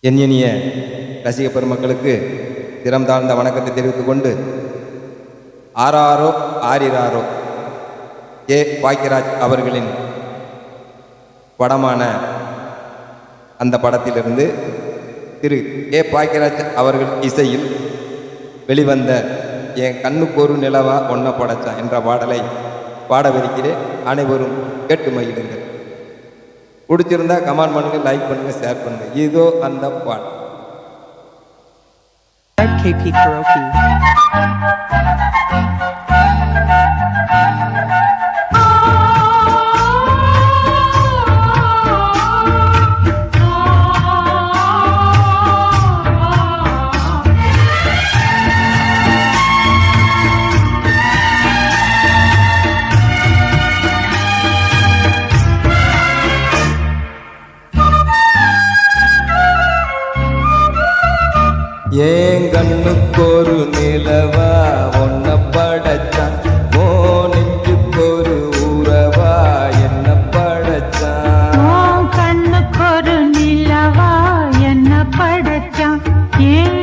என் இனிய ரசிக பெருமக்களுக்கு திறம் தாழ்ந்த வணக்கத்தை தெரிவித்துக் கொண்டு ஆராரோ ஆரிராரோ ஏ பாக்கியராஜ் அவர்களின் படமான அந்த படத்திலிருந்து திரு ஏ பாக்கியராஜ் அவர்கள் இசையில் வெளிவந்த என் கண்ணுக்கு ஒரு நிலவா ஒன்ன படைச்சான் என்ற பாடலை பாடவிருக்கிறேன். அனைவரும் கேட்டு மகிழுங்கள். பிடிச்சிருந்தா கமெண்ட் பண்ணுங்க, லைக் பண்ணுங்க, ஷேர் பண்ணுங்க. இதோ அந்த பாடல். KP Karaoke. ஏன் கண்ணுக்கு ஒரு நிலவா ஒன்ன படைச்சான், ஓ நெஞ்சுக்கு ஒரு உறவா என்ன படைச்சான். கண்ணுக்கு ஒரு நிலவா என்ன படைச்சான், ஏன்